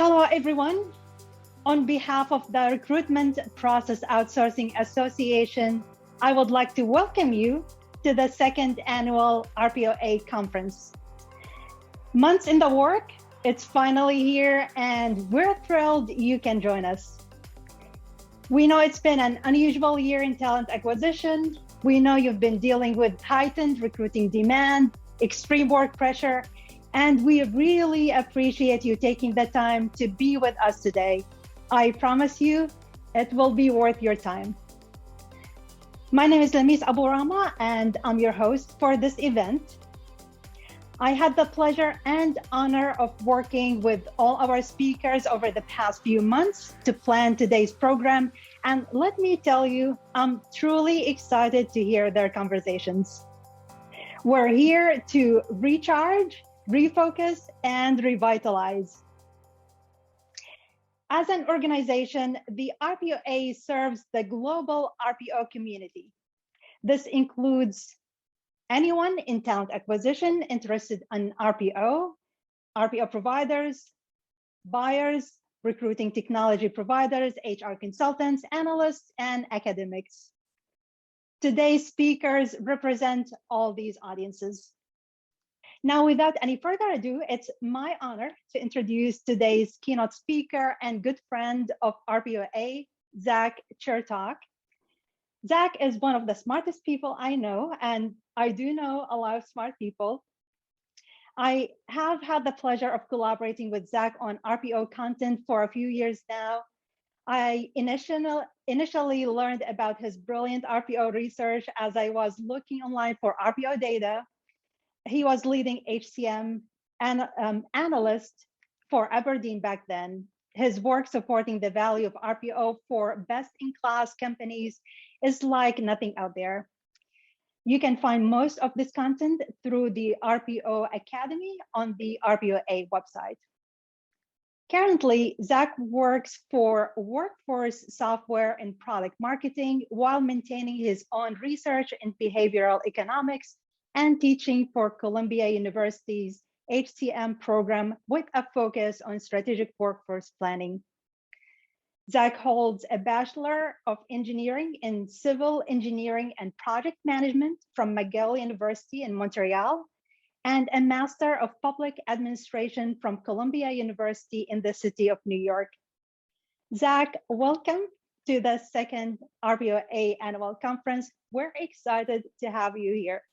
Hello, everyone. On behalf of the Recruitment Process Outsourcing Association, I would like to welcome you to the second annual RPOA conference. Months in the work, it's finally here, and we're thrilled you can join us. We know it's been an unusual year in talent acquisition. We know you've been dealing with heightened recruiting demand, extreme work pressure, and we really appreciate you taking the time to be with us today. I promise you, it will be worth your time. My name is Lamis Abu Rama, and I'm your host for this event. I had the pleasure and honor of working with all our speakers over the past few months to plan today's program. And let me tell you, I'm truly excited to hear their conversations. We're here to recharge, refocus, and revitalize. As an organization, the RPOA serves the global RPO community. This includes anyone in talent acquisition interested in RPO providers, buyers, recruiting technology providers, HR consultants, analysts, and academics. Today's speakers represent all these audiences. Now, without any further ado, it's my honor to introduce today's keynote speaker and good friend of RPOA, Zach Chertok. Zach is one of the smartest people I know, and I do know a lot of smart people. I have had the pleasure of collaborating with Zach on RPO content for a few years now. I initially learned about his brilliant RPO research as I was looking online for RPO data. He was leading HCM and analyst for Aberdeen back then. His work supporting the value of RPO for best-in-class companies is like nothing out there. You can find most of this content through the RPO Academy on the RPOA website. Currently, Zach works for Workforce Software and Product Marketing while maintaining his own research in behavioral economics and teaching for Columbia University's HCM program with a focus on strategic workforce planning. Zach holds a Bachelor of Engineering in Civil Engineering and Project Management from McGill University in Montreal, and a Master of Public Administration from Columbia University in the city of New York. Zach, welcome to the second RPOA annual conference. We're excited to have you here.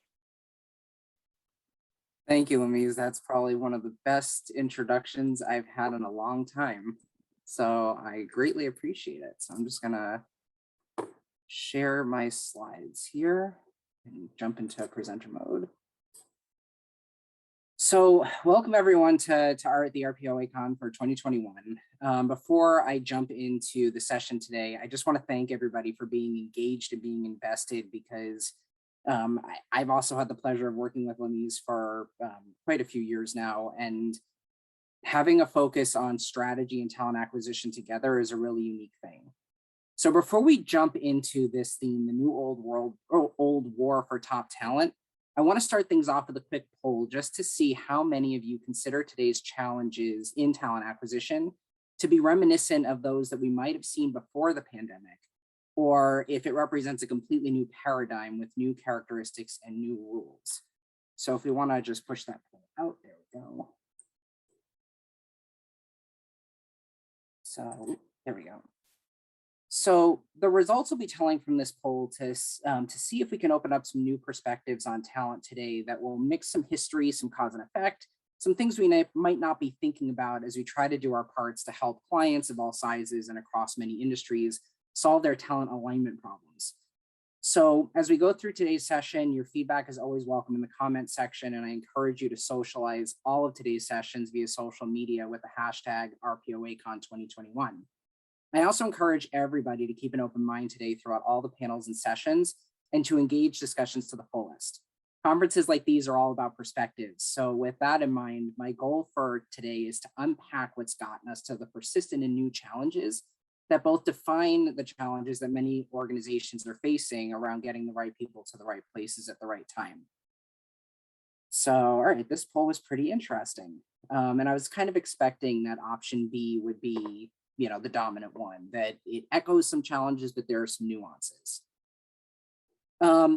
Thank you, Lamise. That's probably one of the best introductions I've had in a long time. So I greatly appreciate it. So I'm just gonna share my slides here and jump into presenter mode. So welcome everyone to the RPOA Con for 2021. Before I jump into the session today, I just want to thank everybody for being engaged and being invested, because I've also had the pleasure of working with Lamise for quite a few years now, and having a focus on strategy and talent acquisition together is a really unique thing. So before we jump into this theme, the new old war for top talent, I want to start things off with a quick poll just to see how many of you consider today's challenges in talent acquisition to be reminiscent of those that we might have seen before the pandemic, or if it represents a completely new paradigm with new characteristics and new rules. So if we want to just push that poll out, there we go. So there we go. So the results will be telling from this poll to see if we can open up some new perspectives on talent today that will mix some history, some cause and effect, some things we might not be thinking about as we try to do our parts to help clients of all sizes and across many industries solve their talent alignment problems. So as we go through today's session, your feedback is always welcome in the comment section, and I encourage you to socialize all of today's sessions via social media with the hashtag RPOACon2021. I also encourage everybody to keep an open mind today throughout all the panels and sessions, and to engage discussions to the fullest. Conferences like these are all about perspectives. So with that in mind, my goal for today is to unpack what's gotten us to the persistent and new challenges that both define the challenges that many organizations are facing around getting the right people to the right places at the right time. So, all right, this poll was pretty interesting. And I was kind of expecting that option B would be, the dominant one, that it echoes some challenges, but there are some nuances.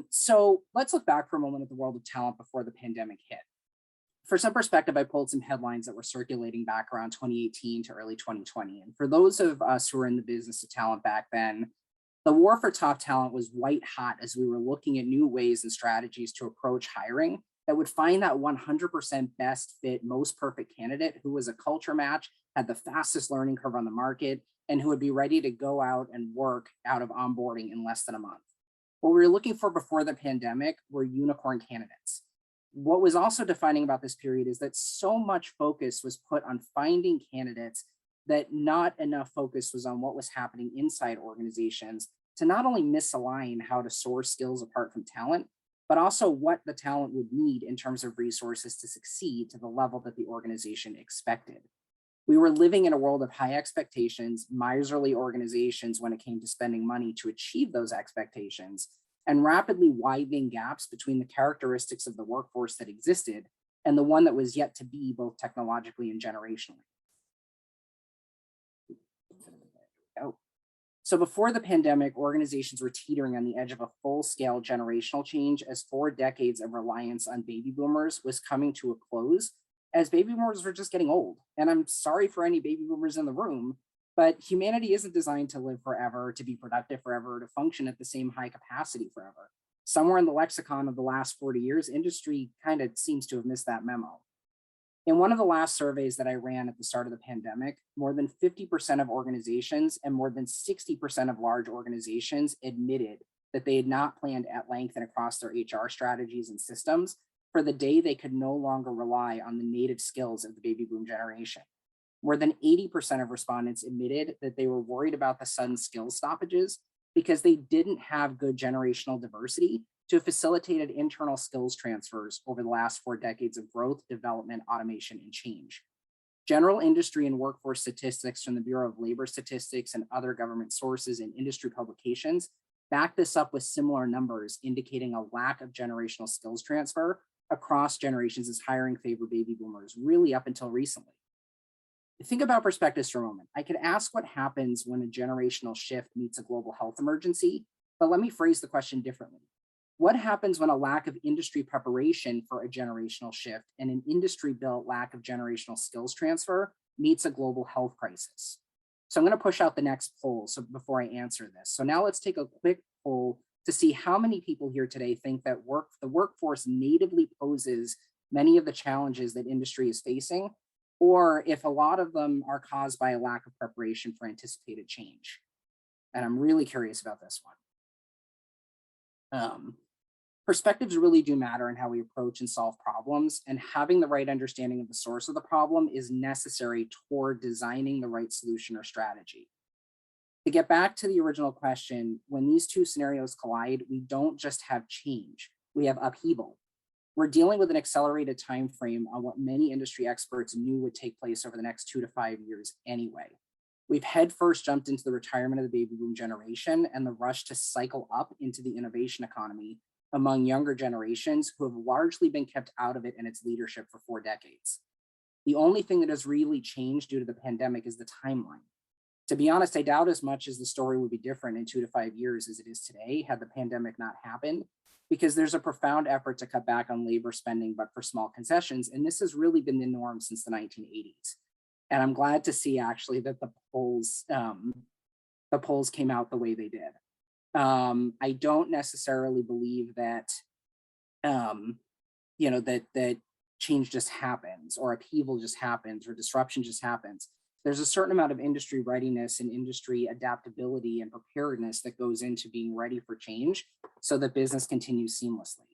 So let's look back for a moment at the world of talent before the pandemic hit. For some perspective, I pulled some headlines that were circulating back around 2018 to early 2020. And for those of us who were in the business of talent back then, the war for top talent was white hot as we were looking at new ways and strategies to approach hiring that would find that 100% best fit, most perfect candidate who was a culture match, had the fastest learning curve on the market, and who would be ready to go out and work out of onboarding in less than a month. What we were looking for before the pandemic were unicorn candidates. What was also defining about this period is that so much focus was put on finding candidates that not enough focus was on what was happening inside organizations to not only misalign how to source skills apart from talent, but also what the talent would need in terms of resources to succeed to the level that the organization expected. We were living in a world of high expectations, miserly organizations when it came to spending money to achieve those expectations, and rapidly widening gaps between the characteristics of the workforce that existed and the one that was yet to be, both technologically and generationally. So before the pandemic, organizations were teetering on the edge of a full-scale generational change as 4 decades of reliance on baby boomers was coming to a close, as baby boomers were just getting old. And I'm sorry for any baby boomers in the room, but humanity isn't designed to live forever, to be productive forever, to function at the same high capacity forever. Somewhere in the lexicon of the last 40 years, industry kind of seems to have missed that memo. In one of the last surveys that I ran at the start of the pandemic, more than 50% of organizations and more than 60% of large organizations admitted that they had not planned at length and across their HR strategies and systems for the day they could no longer rely on the native skills of the baby boom generation. More than 80% of respondents admitted that they were worried about the sudden skills stoppages because they didn't have good generational diversity to have facilitated internal skills transfers over the last 4 decades of growth, development, automation, and change. General industry and workforce statistics from the Bureau of Labor Statistics and other government sources and industry publications back this up with similar numbers indicating a lack of generational skills transfer across generations as hiring favored baby boomers really up until recently. Think about perspectives for a moment. I could ask what happens when a generational shift meets a global health emergency, but let me phrase the question differently. What happens when a lack of industry preparation for a generational shift and an industry-built lack of generational skills transfer meets a global health crisis? So I'm going to push out the next poll before I answer this. So now let's take a quick poll to see how many people here today think that the workforce natively poses many of the challenges that industry is facing, or if a lot of them are caused by a lack of preparation for anticipated change. And I'm really curious about this one. Perspectives really do matter in how we approach and solve problems, and having the right understanding of the source of the problem is necessary toward designing the right solution or strategy. To get back to the original question, when these two scenarios collide, we don't just have change, we have upheaval. We're dealing with an accelerated time frame on what many industry experts knew would take place over the next 2 to 5 years anyway. We've headfirst jumped into the retirement of the baby boom generation and the rush to cycle up into the innovation economy among younger generations who have largely been kept out of it and its leadership for 4 decades. The only thing that has really changed due to the pandemic is the timeline. To be honest, I doubt as much as the story would be different in 2 to 5 years as it is today had the pandemic not happened, because there's a profound effort to cut back on labor spending, but for small concessions. And this has really been the norm since the 1980s. And I'm glad to see actually that the polls came out the way they did. I don't necessarily believe that, that change just happens or upheaval just happens or disruption just happens. There's a certain amount of industry readiness and industry adaptability and preparedness that goes into being ready for change so that business continues seamlessly.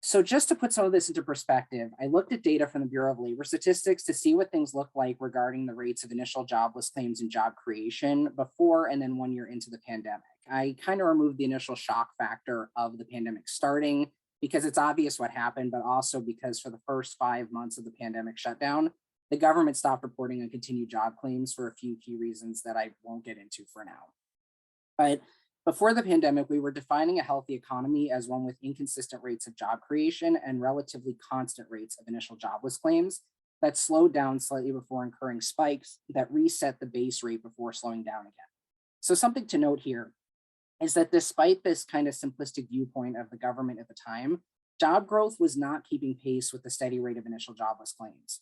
So just to put some of this into perspective, I looked at data from the Bureau of Labor Statistics to see what things look like regarding the rates of initial jobless claims and job creation before and then 1 year into the pandemic. I kind of removed the initial shock factor of the pandemic starting because it's obvious what happened, but also because for the first 5 months of the pandemic shutdown, the government stopped reporting on continued job claims for a few key reasons that I won't get into for now. But Before the pandemic, we were defining a healthy economy as one with inconsistent rates of job creation and relatively constant rates of initial jobless claims that slowed down slightly before incurring spikes that reset the base rate before slowing down again. So something to note here is that despite this kind of simplistic viewpoint of the government at the time, job growth was not keeping pace with the steady rate of initial jobless claims.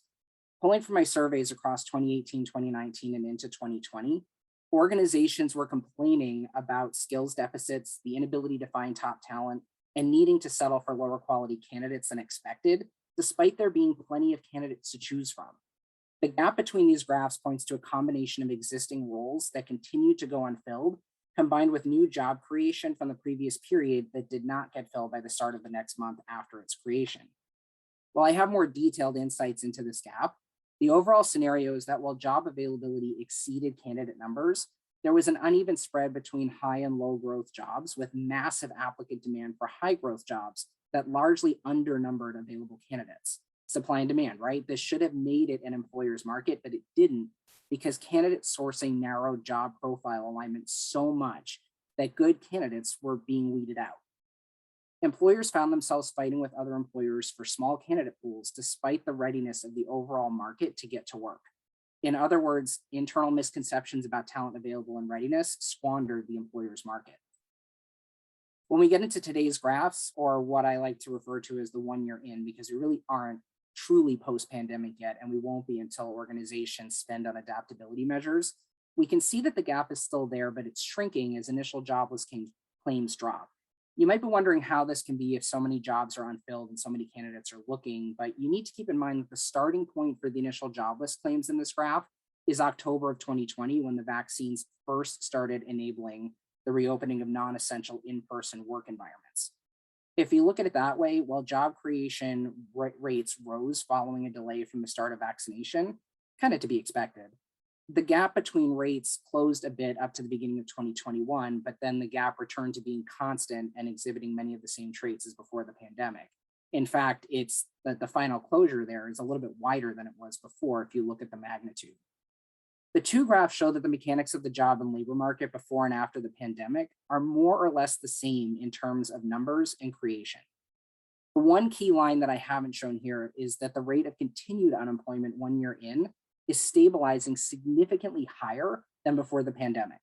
Pulling from my surveys across 2018, 2019, and into 2020, organizations were complaining about skills deficits, the inability to find top talent, and needing to settle for lower quality candidates than expected, despite there being plenty of candidates to choose from. The gap between these graphs points to a combination of existing roles that continue to go unfilled, combined with new job creation from the previous period that did not get filled by the start of the next month after its creation. While I have more detailed insights into this gap, the overall scenario is that while job availability exceeded candidate numbers, there was an uneven spread between high and low growth jobs with massive applicant demand for high growth jobs that largely undernumbered available candidates. Supply and demand, right? This should have made it an employer's market, but it didn't because candidate sourcing narrowed job profile alignment so much that good candidates were being weeded out. Employers found themselves fighting with other employers for small candidate pools despite the readiness of the overall market to get to work. In other words, internal misconceptions about talent available and readiness squandered the employer's market. When we get into today's graphs, or what I like to refer to as the 1 year in, because we really aren't truly post-pandemic yet, and we won't be until organizations spend on adaptability measures, we can see that the gap is still there, but it's shrinking as initial jobless claims drop. You might be wondering how this can be if so many jobs are unfilled and so many candidates are looking, but you need to keep in mind that the starting point for the initial jobless claims in this graph is October of 2020, when the vaccines first started enabling the reopening of non-essential in-person work environments. If you look at it that way, while job creation rates rose following a delay from the start of vaccination, kind of to be expected, the gap between rates closed a bit up to the beginning of 2021, but then the gap returned to being constant and exhibiting many of the same traits as before the pandemic. In fact, it's that the final closure there is a little bit wider than it was before if you look at the magnitude. The two graphs show that the mechanics of the job and labor market before and after the pandemic are more or less the same in terms of numbers and creation. The one key line that I haven't shown here is that the rate of continued unemployment 1 year in is stabilizing significantly higher than before the pandemic.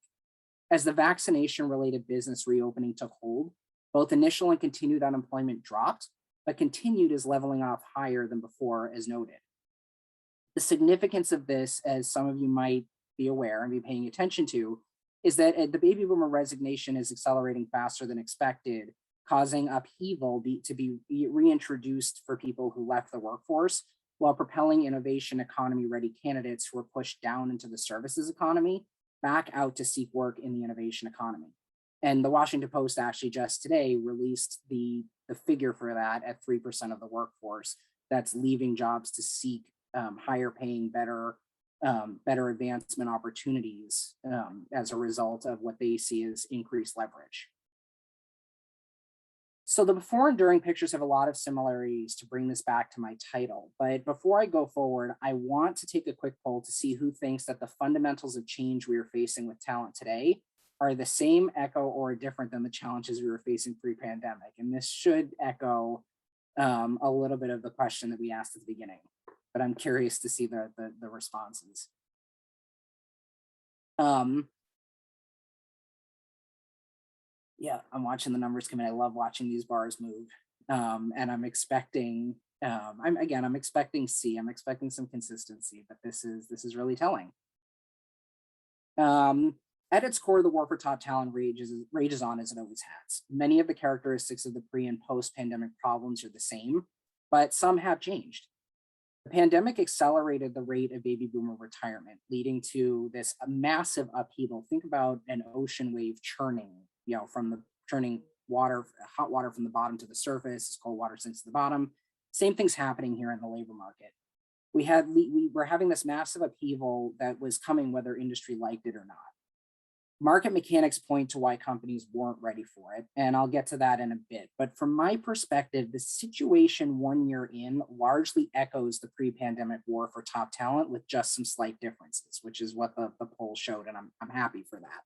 As the vaccination-related business reopening took hold, both initial and continued unemployment dropped, but continued as leveling off higher than before, as noted. The significance of this, as some of you might be aware and be paying attention to, is that the baby boomer resignation is accelerating faster than expected, causing upheaval to be reintroduced for people who left the workforce, while propelling innovation economy-ready candidates who are pushed down into the services economy back out to seek work in the innovation economy. And the Washington Post actually just today released the figure for that at 3% of the workforce that's leaving jobs to seek higher paying, better advancement opportunities as a result of what they see as increased leverage. So the before and during pictures have a lot of similarities to bring this back to my title. But before I go forward, I want to take a quick poll to see who thinks that the fundamentals of change we are facing with talent today are the same, echo, or different than the challenges we were facing pre-pandemic. And this should echo a little bit of the question that we asked at the beginning, but I'm curious to see the responses. Yeah, I'm watching the numbers come in. I love watching these bars move. And I'm expecting, I'm expecting C. I'm expecting some consistency, but this is really telling. At its core, the war for top talent rages on as it always has. Many of the characteristics of the pre and post-pandemic problems are the same, but some have changed. The pandemic accelerated the rate of baby boomer retirement, leading to this massive upheaval. Think about an ocean wave churning, from the churning water, hot water from the bottom to the surface, as cold water sinks to the bottom. Same thing's happening here in the labor market. We were having this massive upheaval that was coming whether industry liked it or not. Market mechanics point to why companies weren't ready for it, and I'll get to that in a bit. But from my perspective, the situation 1 year in largely echoes the pre-pandemic war for top talent with just some slight differences, which is what the poll showed, and I'm happy for that.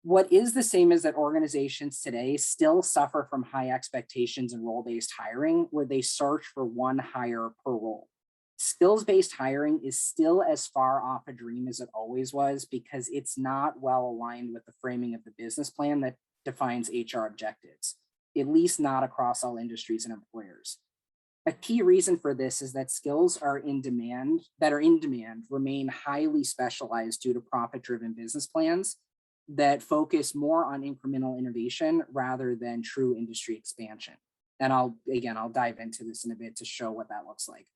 What is the same is that organizations today still suffer from high expectations in role-based hiring, where they search for one hire per role. Skills-based hiring is still as far off a dream as it always was because it's not well aligned with the framing of the business plan that defines HR objectives, at least not across all industries and employers. A key reason for this is that skills are in demand remain highly specialized due to profit-driven business plans that focus more on incremental innovation rather than true industry expansion. And I'll dive into this in a bit to show what that looks like.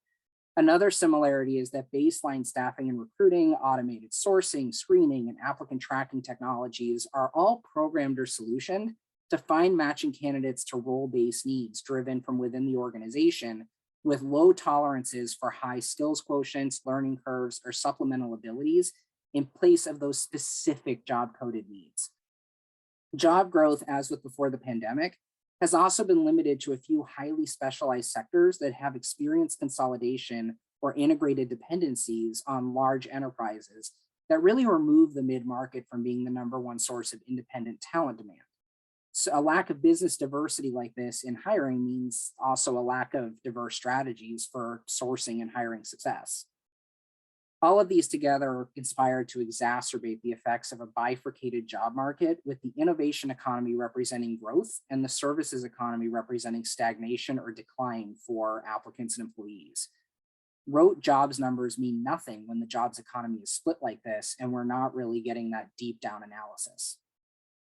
Another similarity is that baseline staffing and recruiting, automated sourcing, screening, and applicant tracking technologies are all programmed or solutioned to find matching candidates to role-based needs driven from within the organization with low tolerances for high skills quotients, learning curves, or supplemental abilities in place of those specific job-coded needs. Job growth, as with before the pandemic, has also been limited to a few highly specialized sectors that have experienced consolidation or integrated dependencies on large enterprises that really remove the mid-market from being the #1 source of independent talent demand. So a lack of business diversity like this in hiring means also a lack of diverse strategies for sourcing and hiring success. All of these together conspire to exacerbate the effects of a bifurcated job market, with the innovation economy representing growth and the services economy representing stagnation or decline for applicants and employees. Rote jobs numbers mean nothing when the jobs economy is split like this, and we're not really getting that deep down analysis.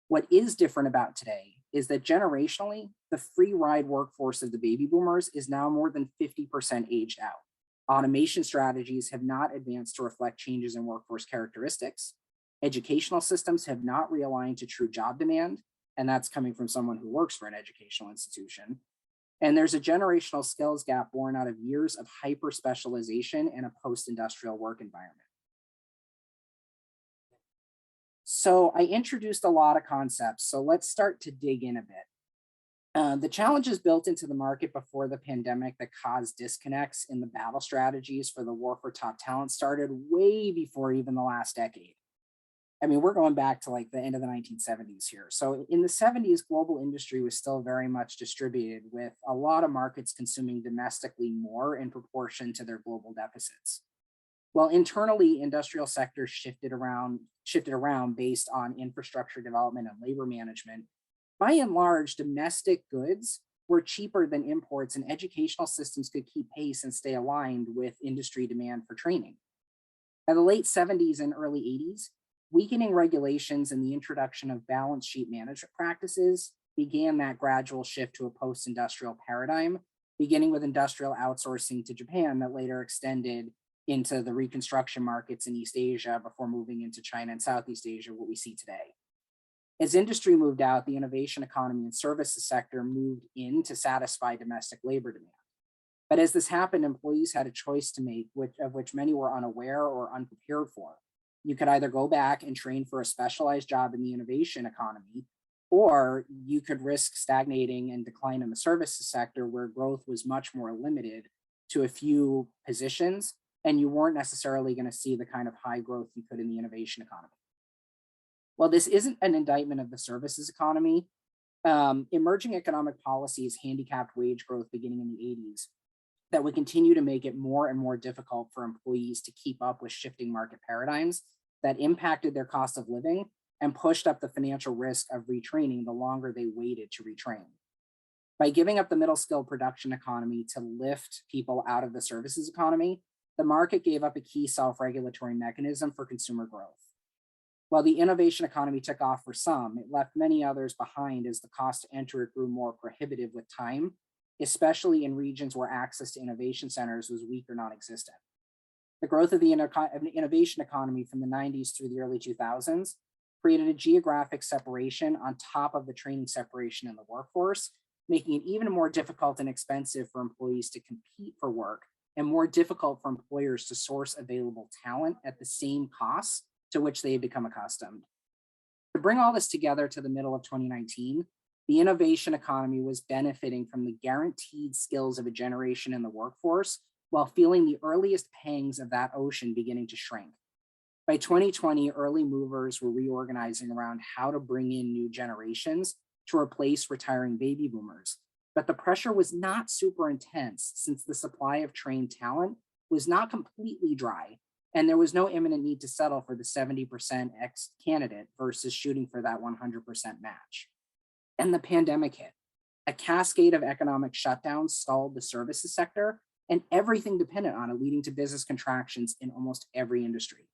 What is different about today is that generationally, the free ride workforce of the baby boomers is now more than 50% aged out. Automation strategies have not advanced to reflect changes in workforce characteristics. Educational systems have not realigned to true job demand, and that's coming from someone who works for an educational institution. And there's a generational skills gap born out of years of hyper specialization in a post-industrial work environment. So I introduced a lot of concepts, so let's start to dig in a bit. The challenges built into the market before the pandemic that caused disconnects in the battle strategies for the war for top talent started way before even the last decade. I mean, we're going back to like the end of the 1970s here. So in the 70s, global industry was still very much distributed, with a lot of markets consuming domestically more in proportion to their global deficits. While internally, industrial sectors shifted around based on infrastructure development and labor management, by and large, domestic goods were cheaper than imports, and educational systems could keep pace and stay aligned with industry demand for training. By the late 70s and early 80s, weakening regulations and the introduction of balance sheet management practices began that gradual shift to a post-industrial paradigm, beginning with industrial outsourcing to Japan that later extended into the reconstruction markets in East Asia before moving into China and Southeast Asia, what we see today. As industry moved out, the innovation economy and services sector moved in to satisfy domestic labor demand. But as this happened, employees had a choice to make, of which many were unaware or unprepared for. You could either go back and train for a specialized job in the innovation economy, or you could risk stagnating and decline in the services sector, where growth was much more limited to a few positions, and you weren't necessarily going to see the kind of high growth you could in the innovation economy. While this isn't an indictment of the services economy, emerging economic policies handicapped wage growth beginning in the 80s that would continue to make it more and more difficult for employees to keep up with shifting market paradigms that impacted their cost of living and pushed up the financial risk of retraining the longer they waited to retrain. By giving up the middle skill production economy to lift people out of the services economy, the market gave up a key self-regulatory mechanism for consumer growth. While the innovation economy took off for some, it left many others behind as the cost to enter it grew more prohibitive with time, especially in regions where access to innovation centers was weak or non-existent. The growth of the innovation economy from the 90s through the early 2000s created a geographic separation on top of the training separation in the workforce, making it even more difficult and expensive for employees to compete for work, and more difficult for employers to source available talent at the same costs to which they had become accustomed. To bring all this together to the middle of 2019, the innovation economy was benefiting from the guaranteed skills of a generation in the workforce while feeling the earliest pangs of that ocean beginning to shrink. By 2020, early movers were reorganizing around how to bring in new generations to replace retiring baby boomers. But the pressure was not super intense since the supply of trained talent was not completely dry, and there was no imminent need to settle for the 70% X candidate versus shooting for that 100% match. And the pandemic hit. A cascade of economic shutdowns stalled the services sector and everything dependent on it, leading to business contractions in almost every industry.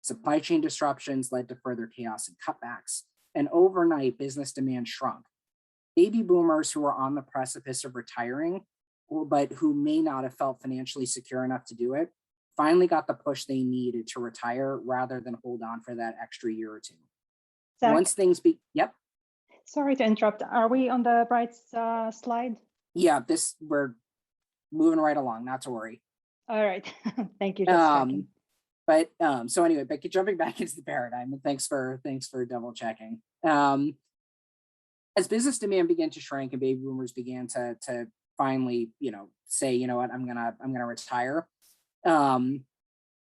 Supply chain disruptions led to further chaos and cutbacks, and overnight business demand shrunk. Baby boomers who were on the precipice of retiring, but who may not have felt financially secure enough to do it, finally got the push they needed to retire rather than hold on for that extra year or two. Zach, Once things yep. Sorry to interrupt. Are we on the right slide? Yeah, we're moving right along, not to worry. All right. Thank you. Just checking. But so anyway, but jumping back into the paradigm, and thanks for double checking. As business demand began to shrink and baby boomers began to finally, say, you know what, I'm gonna retire.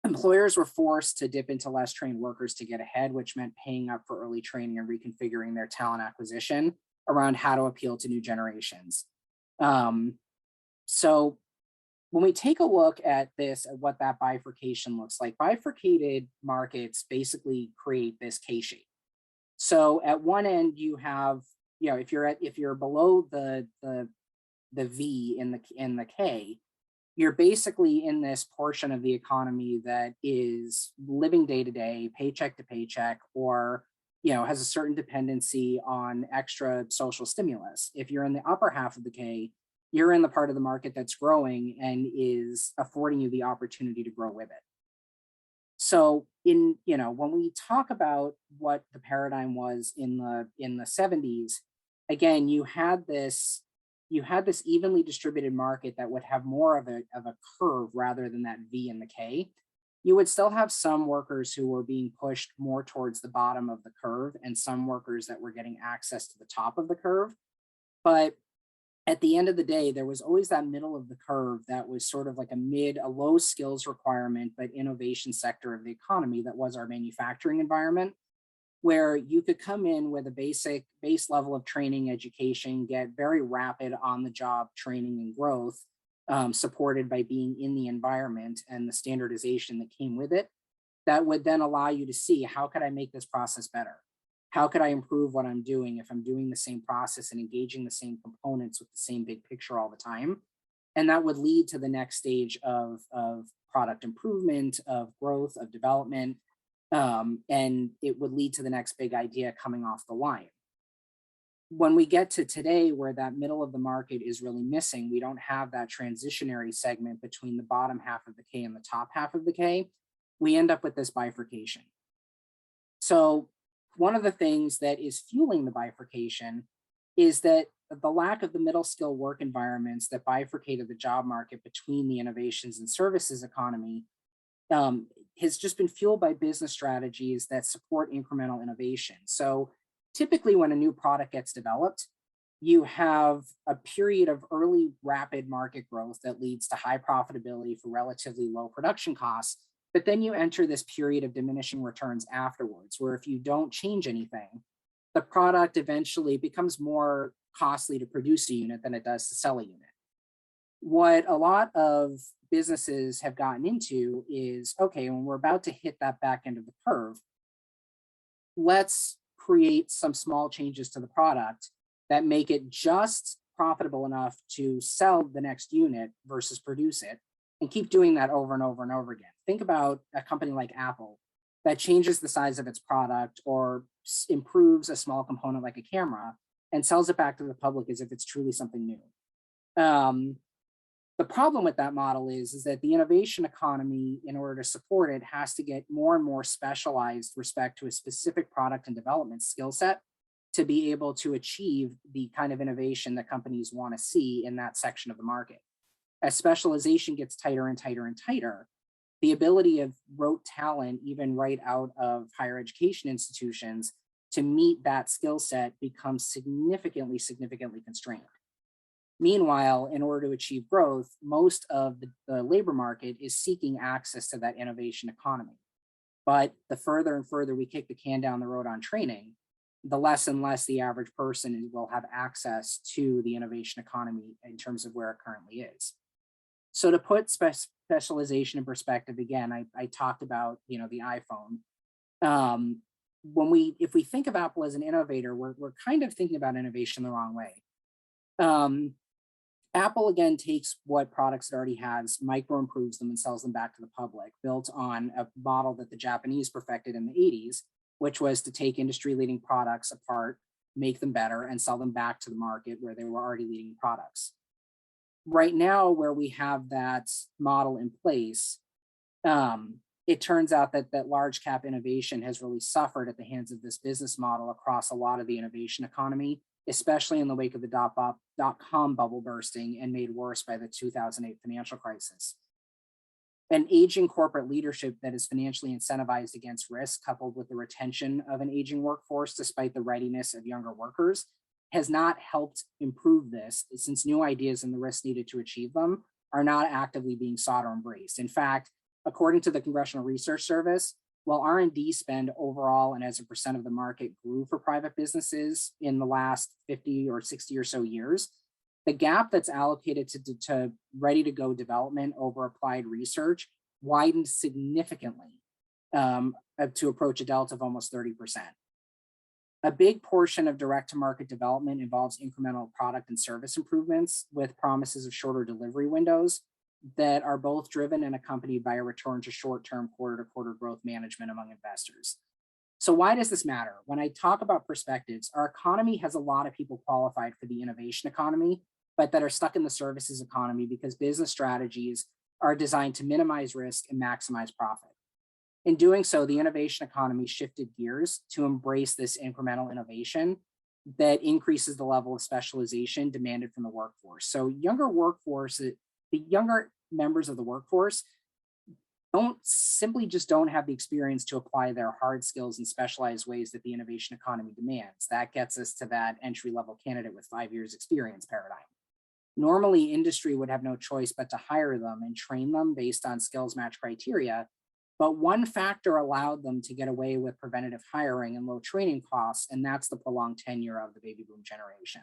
Employers were forced to dip into less trained workers to get ahead, which meant paying up for early training and reconfiguring their talent acquisition around how to appeal to new generations. So when we take a look at this, at what that bifurcation looks like, bifurcated markets basically create this K shape. So at one end you have, if you're below the V in the K, you're basically in this portion of the economy that is living day to day, paycheck to paycheck, or has a certain dependency on extra social stimulus. If you're in the upper half of the K, you're in the part of the market that's growing and is affording you the opportunity to grow with it. So when we talk about what the paradigm was in the 70s, again, you had this evenly distributed market that would have more of a curve rather than that V in the K. You would still have some workers who were being pushed more towards the bottom of the curve and some workers that were getting access to the top of the curve. But at the end of the day, there was always that middle of the curve that was sort of like a low skills requirement, but innovation sector of the economy that was our manufacturing environment, where you could come in with a base level of training, education, get very rapid on the job training and growth, supported by being in the environment and the standardization that came with it, that would then allow you to see, how could I make this process better? How could I improve what I'm doing if I'm doing the same process and engaging the same components with the same big picture all the time? And that would lead to the next stage of product improvement, of growth, of development, and it would lead to the next big idea coming off the line. When we get to today, where that middle of the market is really missing, we don't have that transitionary segment between the bottom half of the K and the top half of the K, we end up with this bifurcation. So one of the things that is fueling the bifurcation is that the lack of the middle skill work environments that bifurcated the job market between the innovations and services economy has just been fueled by business strategies that support incremental innovation. So typically when a new product gets developed, you have a period of early rapid market growth that leads to high profitability for relatively low production costs. But then you enter this period of diminishing returns afterwards, where if you don't change anything, the product eventually becomes more costly to produce a unit than it does to sell a unit. What a lot of businesses have gotten into is, okay, when we're about to hit that back end of the curve, let's create some small changes to the product that make it just profitable enough to sell the next unit versus produce it, and keep doing that over and over and over again. Think about a company like Apple that changes the size of its product or improves a small component like a camera and sells it back to the public as if it's truly something new. The problem with that model is that the innovation economy, in order to support it, has to get more and more specialized with respect to a specific product and development skill set to be able to achieve the kind of innovation that companies want to see in that section of the market. As specialization gets tighter and tighter and tighter, the ability of rote talent, even right out of higher education institutions, to meet that skill set becomes significantly constrained. Meanwhile, in order to achieve growth, most of the labor market is seeking access to that innovation economy. But the further and further we kick the can down the road on training, the less and less the average person will have access to the innovation economy in terms of where it currently is. So to put specialization in perspective, again, I talked about, the iPhone. If we think of Apple as an innovator, we're kind of thinking about innovation the wrong way. Apple, again, takes what products it already has, micro improves them and sells them back to the public, built on a model that the Japanese perfected in the 80s, which was to take industry leading products apart, make them better, and sell them back to the market where they were already leading products. Right now, where we have that model in place, it turns out that large cap innovation has really suffered at the hands of this business model across a lot of the innovation economy, especially in the wake of the dot-com bubble bursting and made worse by the 2008 financial crisis. An aging corporate leadership that is financially incentivized against risk, coupled with the retention of an aging workforce despite the readiness of younger workers, has not helped improve this, since new ideas and the risks needed to achieve them are not actively being sought or embraced. In fact, according to the Congressional Research Service, while R&D spend overall and as a percent of the market grew for private businesses in the last 50 or 60 or so years, the gap that's allocated to ready-to-go development over applied research widened significantly to approach a delta of almost 30%. A big portion of direct-to-market development involves incremental product and service improvements with promises of shorter delivery windows that are both driven and accompanied by a return to short-term quarter-to-quarter growth management among investors. So why does this matter? When I talk about perspectives, our economy has a lot of people qualified for the innovation economy, but that are stuck in the services economy because business strategies are designed to minimize risk and maximize profit. In doing so, the innovation economy shifted gears to embrace this incremental innovation that increases the level of specialization demanded from the workforce. So the younger members of the workforce don't have the experience to apply their hard skills in specialized ways that the innovation economy demands. That gets us to that entry-level candidate with 5 years experience paradigm. Normally, industry would have no choice but to hire them and train them based on skills match criteria. But one factor allowed them to get away with preventative hiring and low training costs, and that's the prolonged tenure of the baby boom generation.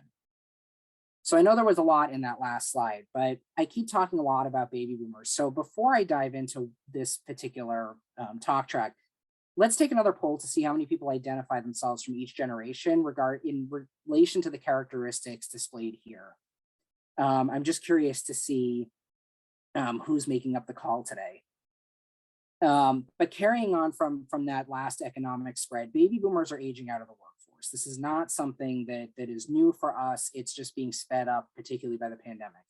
So I know there was a lot in that last slide, but I keep talking a lot about baby boomers. So before I dive into this particular talk track, let's take another poll to see how many people identify themselves from each generation in relation to the characteristics displayed here. I'm just curious to see who's making up the call today. But carrying on from that last economic spread, baby boomers are aging out of the workforce. This is not something that is new for us. It's just being sped up, particularly by the pandemic.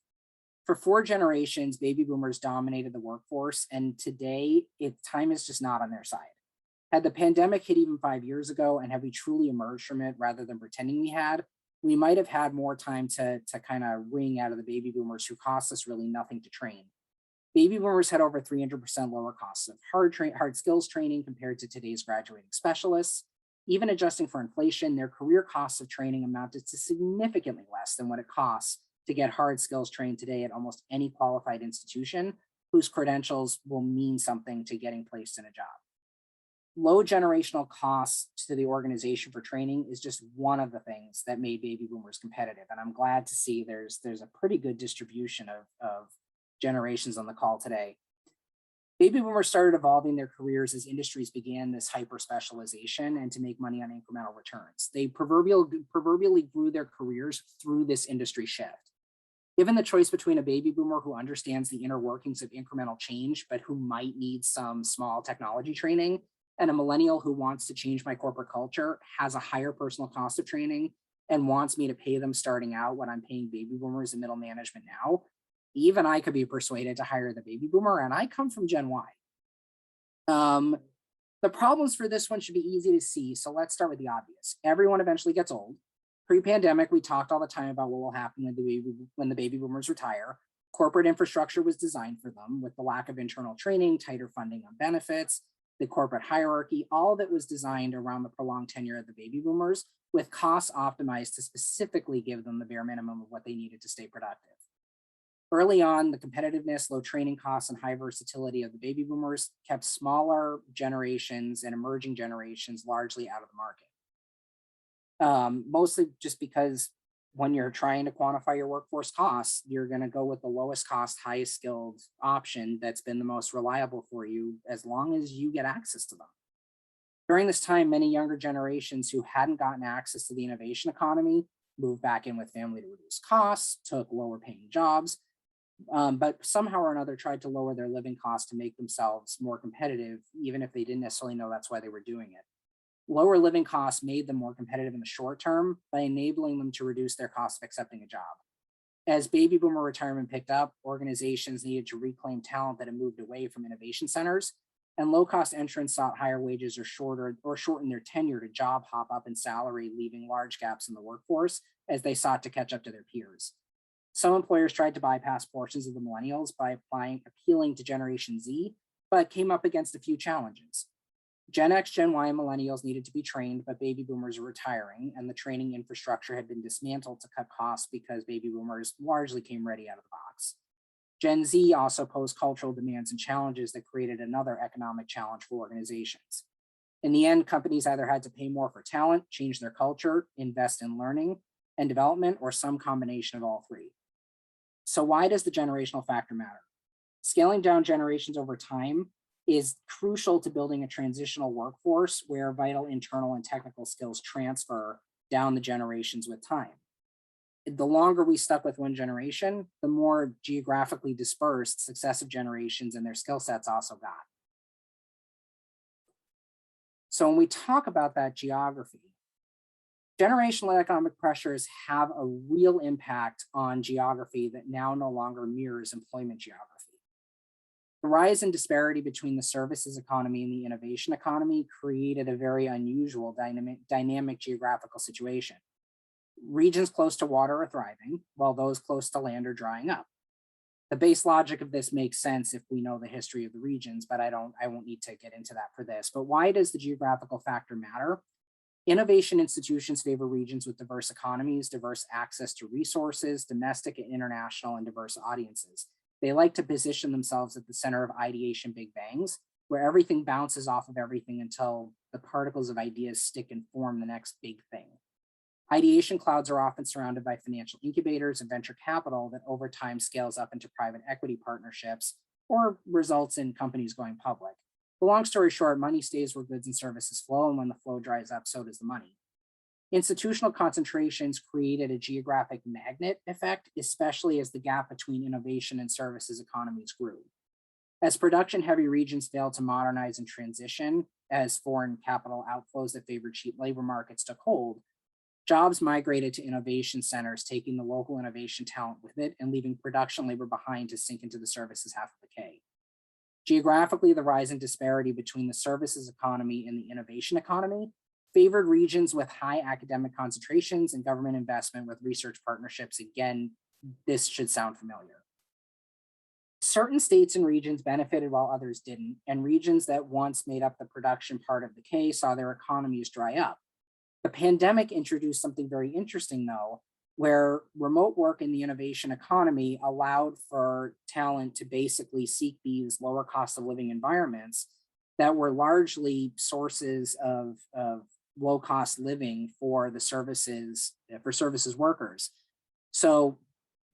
For 4 generations, baby boomers dominated the workforce, and today, time is just not on their side. Had the pandemic hit even 5 years ago, and had we truly emerged from it rather than pretending we had, we might have had more time to kind of wring out of the baby boomers who cost us really nothing to train. Baby boomers had over 300% lower costs of hard skills training compared to today's graduating specialists. Even adjusting for inflation, their career costs of training amounted to significantly less than what it costs to get hard skills trained today at almost any qualified institution whose credentials will mean something to getting placed in a job. Low generational costs to the organization for training is just one of the things that made baby boomers competitive. And I'm glad to see there's a pretty good distribution of generations on the call today. Baby boomers started evolving their careers as industries began this hyper specialization and to make money on incremental returns. They proverbially grew their careers through this industry shift. Given the choice between a baby boomer who understands the inner workings of incremental change, but who might need some small technology training, and a millennial who wants to change my corporate culture, has a higher personal cost of training, and wants me to pay them starting out when I'm paying baby boomers and middle management now, even I could be persuaded to hire the baby boomer, and I come from Gen Y. The problems for this one should be easy to see, so let's start with the obvious. Everyone eventually gets old. Pre-pandemic, we talked all the time about what will happen when the baby boomers retire. Corporate infrastructure was designed for them, with the lack of internal training, tighter funding on benefits, the corporate hierarchy, all of it was designed around the prolonged tenure of the baby boomers, with costs optimized to specifically give them the bare minimum of what they needed to stay productive. Early on, the competitiveness, low training costs, and high versatility of the baby boomers kept smaller generations and emerging generations largely out of the market. Mostly just because when you're trying to quantify your workforce costs, you're going to go with the lowest cost, highest skilled option that's been the most reliable for you as long as you get access to them. During this time, many younger generations who hadn't gotten access to the innovation economy moved back in with family to reduce costs, took lower paying jobs, but somehow or another tried to lower their living costs to make themselves more competitive, even if they didn't necessarily know that's why they were doing it. Lower living costs made them more competitive in the short term by enabling them to reduce their cost of accepting a job. As baby boomer retirement picked up, organizations needed to reclaim talent that had moved away from innovation centers, and low-cost entrants sought higher wages or shortened their tenure to job hop up in salary, leaving large gaps in the workforce as they sought to catch up to their peers. Some employers tried to bypass portions of the millennials by appealing to Generation Z, but came up against a few challenges. Gen X, Gen Y, and millennials needed to be trained, but baby boomers were retiring, and the training infrastructure had been dismantled to cut costs because baby boomers largely came ready out of the box. Gen Z also posed cultural demands and challenges that created another economic challenge for organizations. In the end, companies either had to pay more for talent, change their culture, invest in learning and development, or some combination of all three. So why does the generational factor matter? Scaling down generations over time is crucial to building a transitional workforce where vital internal and technical skills transfer down the generations with time. The longer we stuck with one generation, the more geographically dispersed successive generations and their skill sets also got. So when we talk about that geography, generational economic pressures have a real impact on geography that now no longer mirrors employment geography. The rise in disparity between the services economy and the innovation economy created a very unusual dynamic geographical situation. Regions close to water are thriving, while those close to land are drying up. The base logic of this makes sense if we know the history of the regions, but I won't need to get into that for this. But why does the geographical factor matter? Innovation institutions favor regions with diverse economies, diverse access to resources, domestic and international, and diverse audiences. They like to position themselves at the center of ideation big bangs, where everything bounces off of everything until the particles of ideas stick and form the next big thing. Ideation clouds are often surrounded by financial incubators and venture capital that over time scales up into private equity partnerships or results in companies going public. The long story short, money stays where goods and services flow, and when the flow dries up, so does the money. Institutional concentrations created a geographic magnet effect, especially as the gap between innovation and services economies grew. As production-heavy regions failed to modernize and transition, as foreign capital outflows that favored cheap labor markets took hold, jobs migrated to innovation centers, taking the local innovation talent with it and leaving production labor behind to sink into the services half of the decay. Geographically, the rise in disparity between the services economy and the innovation economy favored regions with high academic concentrations and government investment with research partnerships. Again, this should sound familiar. Certain states and regions benefited while others didn't, and regions that once made up the production part of the case saw their economies dry up. The pandemic introduced something very interesting, though, where remote work in the innovation economy allowed for talent to basically seek these lower cost of living environments that were largely sources of low cost living for the services workers. So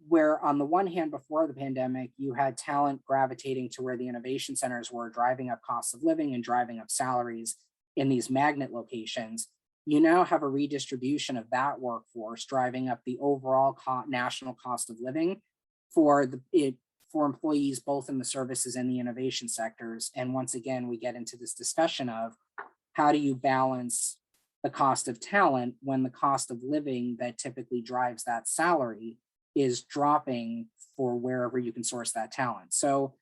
where on the one hand, before the pandemic, you had talent gravitating to where the innovation centers were, driving up costs of living and driving up salaries in these magnet locations, you now have a redistribution of that workforce driving up the overall national cost of living for employees both in the services and the innovation sectors. And once again, we get into this discussion of how do you balance the cost of talent when the cost of living that typically drives that salary is dropping for wherever you can source that talent. So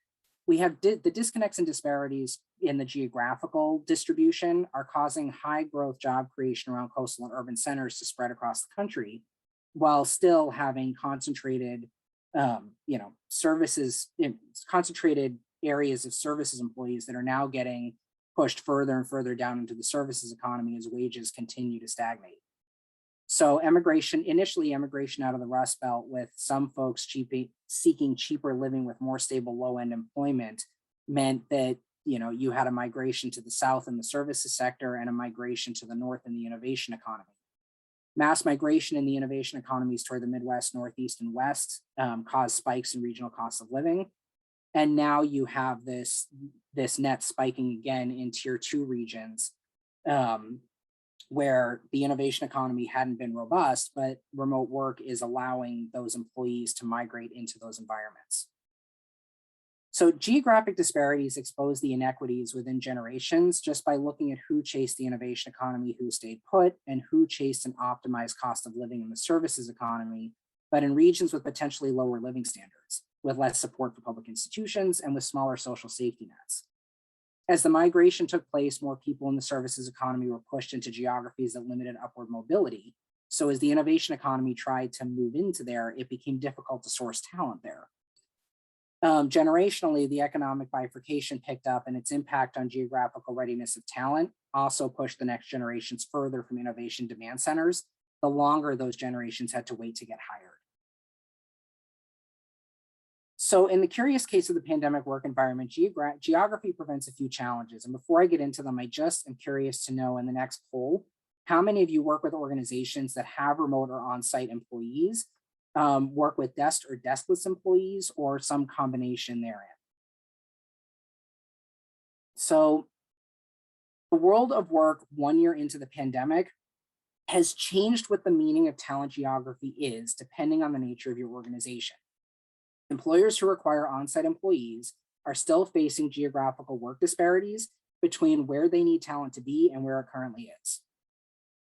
we have the disconnects and disparities in the geographical distribution are causing high growth job creation around coastal and urban centers to spread across the country, while still having concentrated, concentrated areas of services employees that are now getting pushed further and further down into the services economy as wages continue to stagnate. So initially immigration out of the Rust Belt with some folks seeking cheaper living with more stable low-end employment meant that, you know, you had a migration to the South in the services sector and a migration to the North in the innovation economy. Mass migration in the innovation economies toward the Midwest, Northeast, and West caused spikes in regional costs of living. And now you have this net spiking again in tier 2 regions, where the innovation economy hadn't been robust, but remote work is allowing those employees to migrate into those environments. So geographic disparities expose the inequities within generations just by looking at who chased the innovation economy, who stayed put, and who chased an optimized cost of living in the services economy, but in regions with potentially lower living standards, with less support for public institutions and with smaller social safety nets. As the migration took place, more people in the services economy were pushed into geographies that limited upward mobility. So as the innovation economy tried to move into there, it became difficult to source talent there. Generationally, the economic bifurcation picked up, and its impact on geographical readiness of talent also pushed the next generations further from innovation demand centers, the longer those generations had to wait to get hired. So in the curious case of the pandemic work environment, geography presents a few challenges. And before I get into them, I just am curious to know in the next poll, how many of you work with organizations that have remote or on-site employees, work with desk or deskless employees, or some combination therein? So the world of work 1 year into the pandemic has changed what the meaning of talent geography is, depending on the nature of your organization. Employers who require on-site employees are still facing geographical work disparities between where they need talent to be and where it currently is.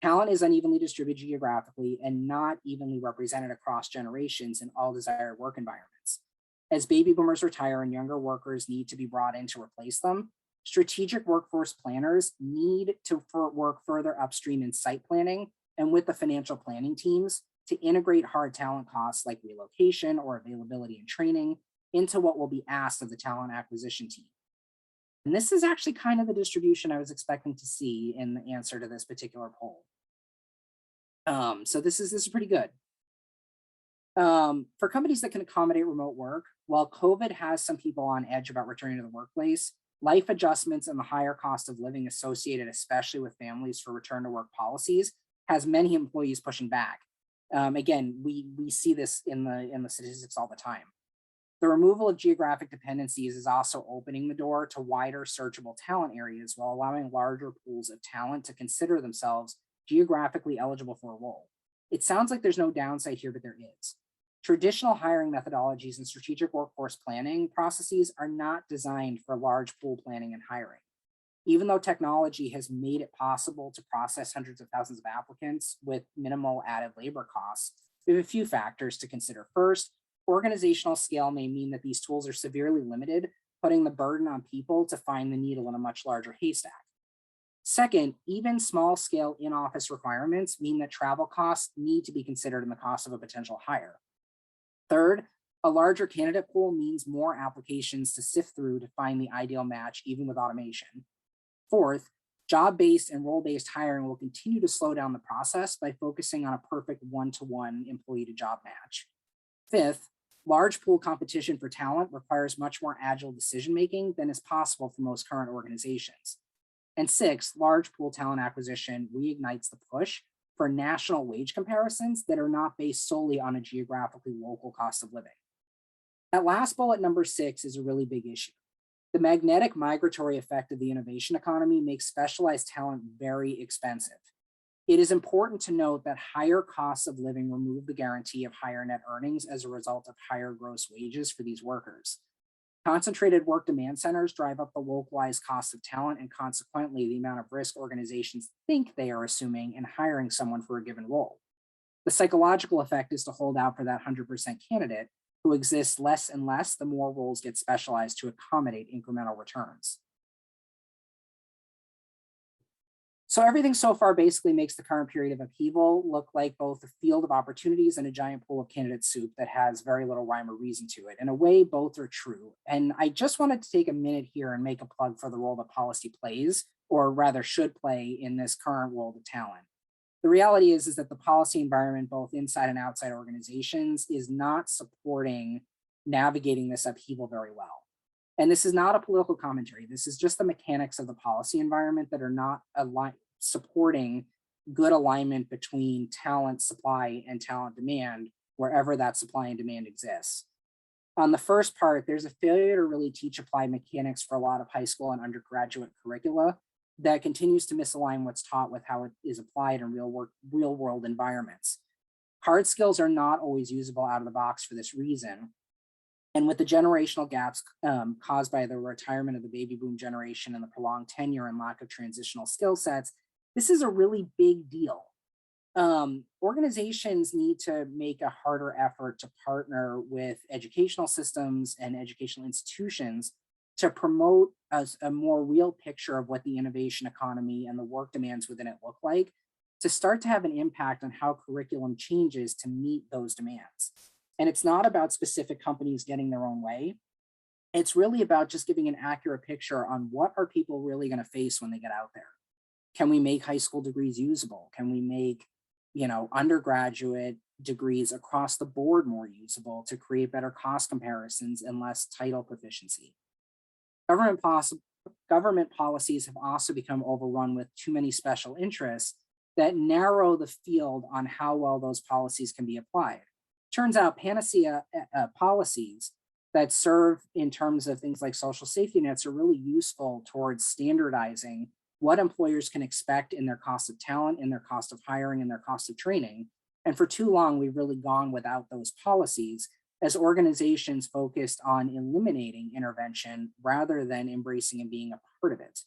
Talent is unevenly distributed geographically and not evenly represented across generations in all desired work environments. As baby boomers retire and younger workers need to be brought in to replace them, strategic workforce planners need to work further upstream in site planning and with the financial planning teams to integrate hard talent costs like relocation or availability and training into what will be asked of the talent acquisition team. And this is actually kind of the distribution I was expecting to see in the answer to this particular poll. So this is pretty good. For companies that can accommodate remote work, while COVID has some people on edge about returning to the workplace, life adjustments and the higher cost of living associated, especially with families for return to work policies, has many employees pushing back. Again, we see this in the statistics all the time. The removal of geographic dependencies is also opening the door to wider searchable talent areas while allowing larger pools of talent to consider themselves geographically eligible for a role. It sounds like there's no downside here, but there is. Traditional hiring methodologies and strategic workforce planning processes are not designed for large pool planning and hiring. Even though technology has made it possible to process hundreds of thousands of applicants with minimal added labor costs, we have a few factors to consider. First, organizational scale may mean that these tools are severely limited, putting the burden on people to find the needle in a much larger haystack. Second, even small scale in-office requirements mean that travel costs need to be considered in the cost of a potential hire. Third, a larger candidate pool means more applications to sift through to find the ideal match, even with automation. Fourth, job-based and role-based hiring will continue to slow down the process by focusing on a perfect one-to-one employee-to-job match. Fifth, large pool competition for talent requires much more agile decision-making than is possible for most current organizations. And sixth, large pool talent acquisition reignites the push for national wage comparisons that are not based solely on a geographically local cost of living. That last bullet, number 6, is a really big issue. The magnetic migratory effect of the innovation economy makes specialized talent very expensive. It is important to note that higher costs of living remove the guarantee of higher net earnings as a result of higher gross wages for these workers. Concentrated work demand centers drive up the localized cost of talent and consequently the amount of risk organizations think they are assuming in hiring someone for a given role. The psychological effect is to hold out for that 100% candidate who exists less and less the more roles get specialized to accommodate incremental returns. So everything so far basically makes the current period of upheaval look like both a field of opportunities and a giant pool of candidate soup that has very little rhyme or reason to it. In a way, both are true. And I just wanted to take a minute here and make a plug for the role that policy plays, or rather should play, in this current world of talent. The reality is that the policy environment, both inside and outside organizations, is not supporting navigating this upheaval very well. And this is not a political commentary. This is just the mechanics of the policy environment that are not supporting good alignment between talent supply and talent demand wherever that supply and demand exists. On the first part, there's a failure to really teach applied mechanics for a lot of high school and undergraduate curricula that continues to misalign what's taught with how it is applied in real world environments. Hard skills are not always usable out of the box for this reason. And with the generational gaps caused by the retirement of the baby boom generation and the prolonged tenure and lack of transitional skill sets, this is a really big deal. Organizations need to make a harder effort to partner with educational systems and educational institutions to promote a more real picture of what the innovation economy and the work demands within it look like, to start to have an impact on how curriculum changes to meet those demands. And it's not about specific companies getting their own way. It's really about just giving an accurate picture on what are people really going to face when they get out there. Can we make high school degrees usable? Can we make, undergraduate degrees across the board more usable to create better cost comparisons and less title proficiency? Government policies have also become overrun with too many special interests that narrow the field on how well those policies can be applied. Turns out panacea policies that serve in terms of things like social safety nets are really useful towards standardizing what employers can expect in their cost of talent, in their cost of hiring, and their cost of training. And for too long, we've really gone without those policies as organizations focused on eliminating intervention rather than embracing and being a part of it.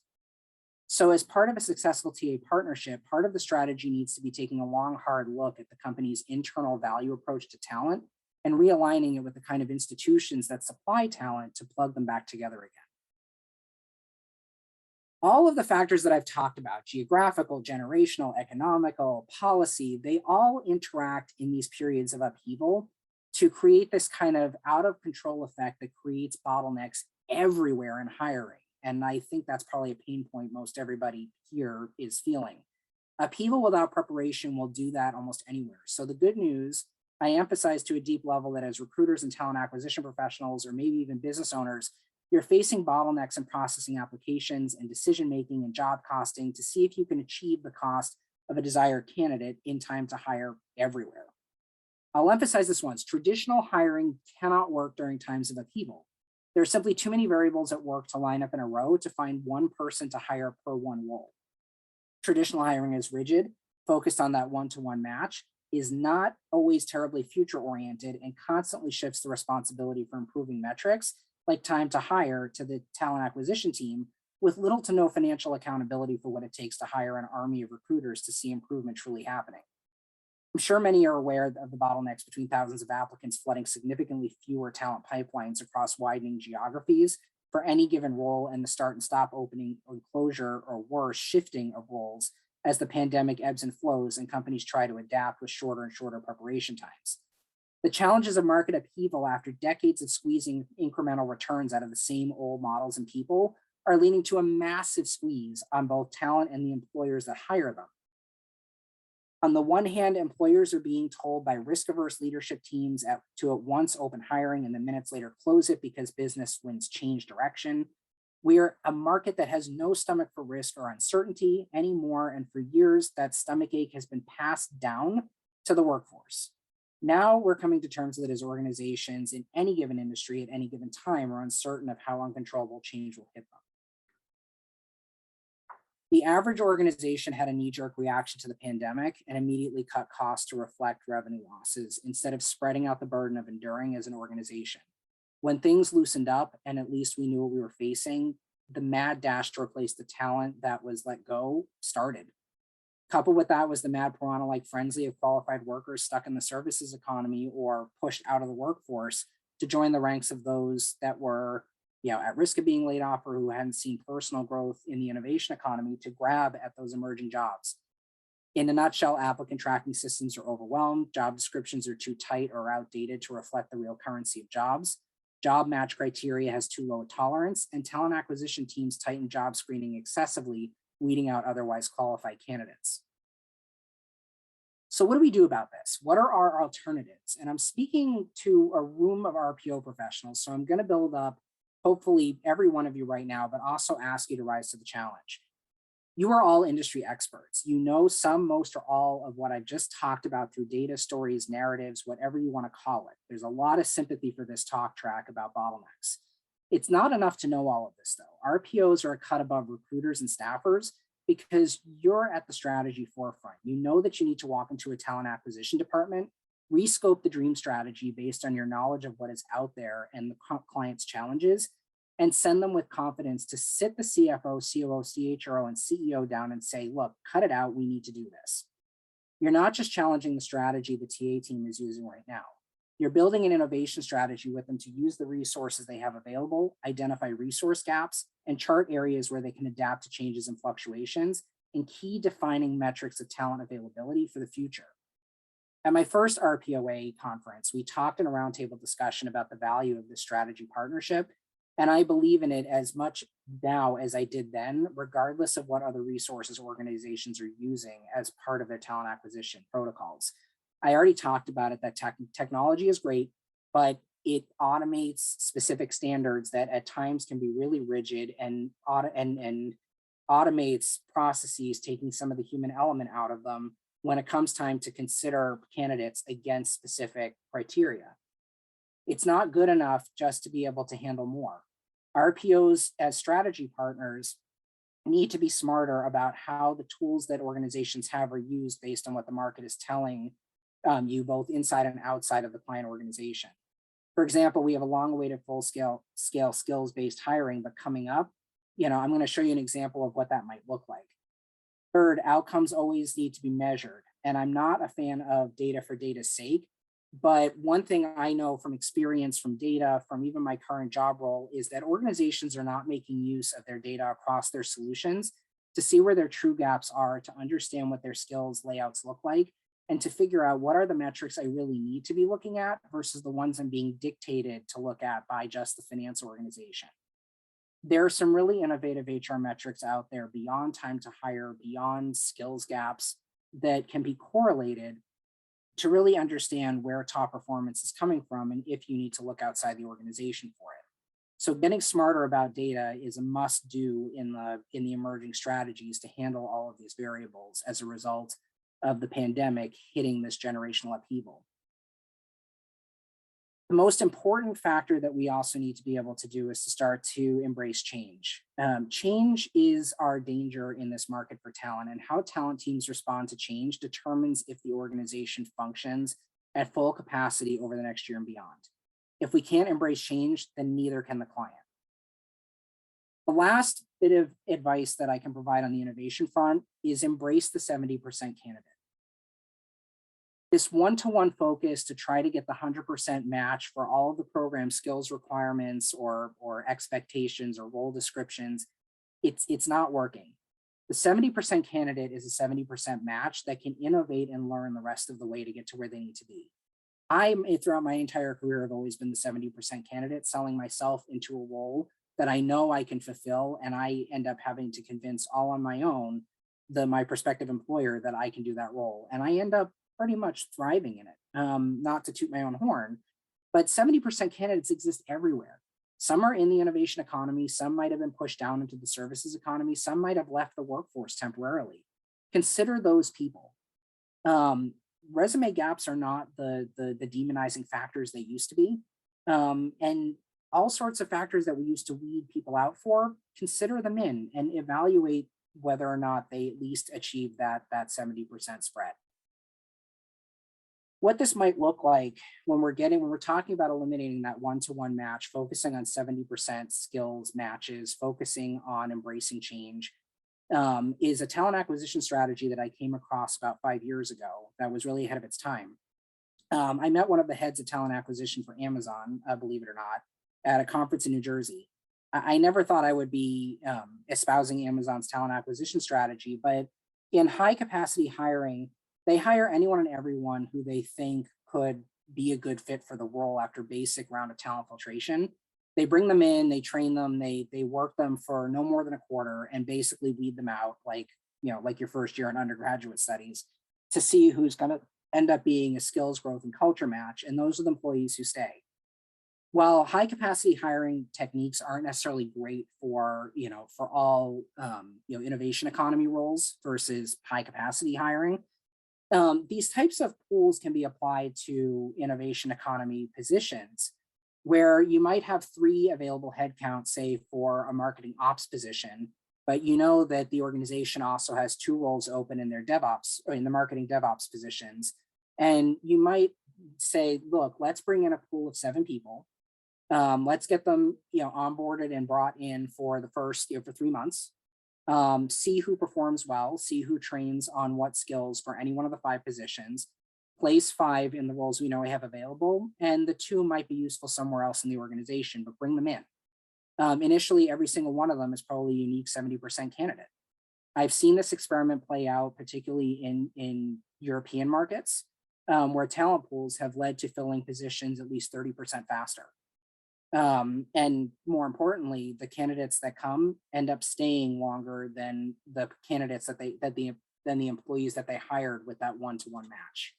So as part of a successful TA partnership, part of the strategy needs to be taking a long, hard look at the company's internal value approach to talent and realigning it with the kind of institutions that supply talent to plug them back together again. All of the factors that I've talked about, geographical, generational, economical, policy, they all interact in these periods of upheaval to create this kind of out of control effect that creates bottlenecks everywhere in hiring. And I think that's probably a pain point most everybody here is feeling. Upheaval without preparation will do that almost anywhere. So the good news, I emphasize to a deep level that as recruiters and talent acquisition professionals, or maybe even business owners, you're facing bottlenecks in processing applications and decision-making and job costing to see if you can achieve the cost of a desired candidate in time to hire everywhere. I'll emphasize this once, traditional hiring cannot work during times of upheaval. There are simply too many variables at work to line up in a row to find one person to hire per one role. Traditional hiring is rigid, focused on that one-to-one match, is not always terribly future-oriented, and constantly shifts the responsibility for improving metrics like time to hire to the talent acquisition team, with little to no financial accountability for what it takes to hire an army of recruiters to see improvement truly happening. I'm sure many are aware of the bottlenecks between thousands of applicants flooding significantly fewer talent pipelines across widening geographies for any given role, and the start and stop opening or closure, or worse, shifting of roles as the pandemic ebbs and flows and companies try to adapt with shorter and shorter preparation times. The challenges of market upheaval after decades of squeezing incremental returns out of the same old models and people are leading to a massive squeeze on both talent and the employers that hire them. On the one hand, employers are being told by risk-averse leadership teams to at once open hiring and then minutes later close it because business winds change direction. We're a market that has no stomach for risk or uncertainty anymore, and for years that stomach ache has been passed down to the workforce. Now we're coming to terms with it as organizations in any given industry at any given time are uncertain of how uncontrollable change will hit them. The average organization had a knee-jerk reaction to the pandemic and immediately cut costs to reflect revenue losses instead of spreading out the burden of enduring as an organization. When things loosened up and at least we knew what we were facing, the mad dash to replace the talent that was let go started. Coupled with that was the mad piranha-like frenzy of qualified workers stuck in the services economy or pushed out of the workforce to join the ranks of those that were at risk of being laid off or who hadn't seen personal growth in the innovation economy to grab at those emerging jobs. In a nutshell, applicant tracking systems are overwhelmed, job descriptions are too tight or outdated to reflect the real currency of jobs, job match criteria has too low a tolerance, and talent acquisition teams tighten job screening excessively, weeding out otherwise qualified candidates. So what do we do about this? What are our alternatives? And I'm speaking to a room of RPO professionals. So I'm going to build up hopefully every one of you right now, but also ask you to rise to the challenge. You are all industry experts. You know some, most, or all of what I've just talked about through data, stories, narratives, whatever you want to call it. There's a lot of sympathy for this talk track about bottlenecks. It's not enough to know all of this though. RPOs are a cut above recruiters and staffers because you're at the strategy forefront. You know that you need to walk into a talent acquisition department, rescope the dream strategy based on your knowledge of what is out there and the client's challenges, and send them with confidence to sit the CFO, COO, CHRO, and CEO down and say, look, cut it out, we need to do this. You're not just challenging the strategy the TA team is using right now. You're building an innovation strategy with them to use the resources they have available, identify resource gaps, and chart areas where they can adapt to changes and fluctuations, and key defining metrics of talent availability for the future. At my first RPOA conference, we talked in a roundtable discussion about the value of this strategy partnership, and I believe in it as much now as I did then, regardless of what other resources organizations are using as part of their talent acquisition protocols. I already talked about it, that technology is great, but it automates specific standards that at times can be really rigid and automates processes, taking some of the human element out of them when it comes time to consider candidates against specific criteria. It's not good enough just to be able to handle more. RPOs as strategy partners need to be smarter about how the tools that organizations have are used based on what the market is telling you both inside and outside of the client organization. For example, we have a long-awaited full-scale skills-based hiring, but coming up, I'm going to show you an example of what that might look like. Third, outcomes always need to be measured, and I'm not a fan of data for data's sake. But one thing I know from experience, from data, from even my current job role, is that organizations are not making use of their data across their solutions to see where their true gaps are, to understand what their skills layouts look like, and to figure out what are the metrics I really need to be looking at versus the ones I'm being dictated to look at by just the finance organization. There are some really innovative HR metrics out there beyond time to hire, beyond skills gaps that can be correlated to really understand where top performance is coming from and if you need to look outside the organization for it. So getting smarter about data is a must do in the emerging strategies to handle all of these variables as a result of the pandemic hitting this generational upheaval. The most important factor that we also need to be able to do is to start to embrace change. Change is our danger in this market for talent, and how talent teams respond to change determines if the organization functions at full capacity over the next year and beyond. If we can't embrace change, then neither can the client. The last bit of advice that I can provide on the innovation front is embrace the 70% candidate. This one-to-one focus to try to get the 100% match for all of the program skills requirements or expectations or role descriptions, it's not working. The 70% candidate is a 70% match that can innovate and learn the rest of the way to get to where they need to be. Throughout my entire career, I've always been the 70% candidate, selling myself into a role that I know I can fulfill, and I end up having to convince all on my own my prospective employer that I can do that role. And I end up pretty much thriving in it, not to toot my own horn, but 70% candidates exist everywhere. Some are in the innovation economy, some might have been pushed down into the services economy, some might have left the workforce temporarily. Consider those people. Resume gaps are not the demonizing factors they used to be. And all sorts of factors that we used to weed people out for, consider them in and evaluate whether or not they at least achieve that 70% spread. What this might look like when we're talking about eliminating that one-to-one match, focusing on 70% skills matches, focusing on embracing change, is a talent acquisition strategy that I came across about 5 years ago that was really ahead of its time. I met one of the heads of talent acquisition for Amazon, believe it or not, at a conference in New Jersey. I never thought I would be espousing Amazon's talent acquisition strategy, but in high capacity hiring, they hire anyone and everyone who they think could be a good fit for the role after basic round of talent filtration. They bring them in, they train them, they work them for no more than a quarter and basically weed them out like your first year in undergraduate studies. to see who's going to end up being a skills growth and culture match. And those are the employees who stay. While high capacity hiring techniques aren't necessarily great for, for all, innovation economy roles versus high capacity hiring, these types of pools can be applied to innovation economy positions where you might have 3 available headcounts, say for a marketing ops position, but you know that the organization also has 2 roles open in their DevOps or in the marketing DevOps positions. And you might say, look, let's bring in a pool of 7 people. Let's get them, onboarded and brought in for the first, for 3 months. See who performs well, see who trains on what skills for any one of the 5 positions, place 5 in the roles we know we have available, and the 2 might be useful somewhere else in the organization, but bring them in. Initially, every single one of them is probably a unique 70% candidate. I've seen this experiment play out, particularly in European markets, where talent pools have led to filling positions at least 30% faster. And more importantly, the candidates that come end up staying longer than the candidates than the employees that they hired with that one-to-one match.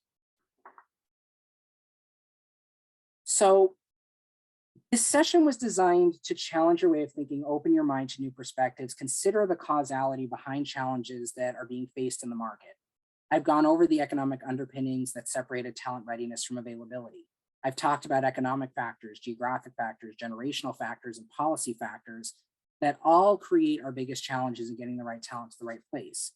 So this session was designed to challenge your way of thinking, open your mind to new perspectives, consider the causality behind challenges that are being faced in the market. I've gone over the economic underpinnings that separated talent readiness from availability. I've talked about economic factors, geographic factors, generational factors, and policy factors that all create our biggest challenges in getting the right talent to the right place.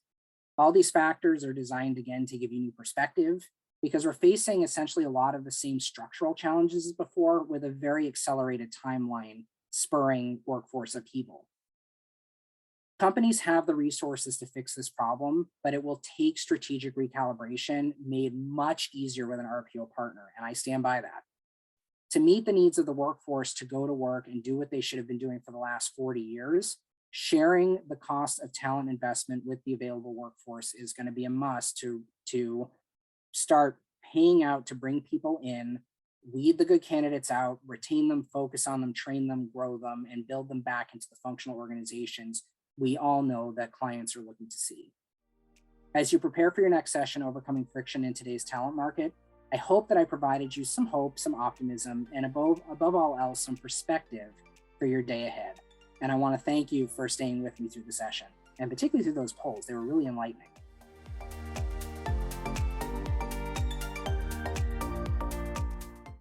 All these factors are designed, again, to give you new perspective because we're facing essentially a lot of the same structural challenges as before with a very accelerated timeline spurring workforce upheaval. Companies have the resources to fix this problem, but it will take strategic recalibration made much easier with an RPO partner, and I stand by that. To meet the needs of the workforce to go to work and do what they should have been doing for the last 40 years, sharing the cost of talent investment with the available workforce is going to be a must to start paying out to bring people in, weed the good candidates out, retain them, focus on them, train them, grow them, and build them back into the functional organizations we all know that clients are looking to see. As you prepare for your next session, Overcoming Friction in Today's Talent Market, I hope that I provided you some hope, some optimism, and above all else, some perspective for your day ahead. And I want to thank you for staying with me through the session, and particularly through those polls. They were really enlightening.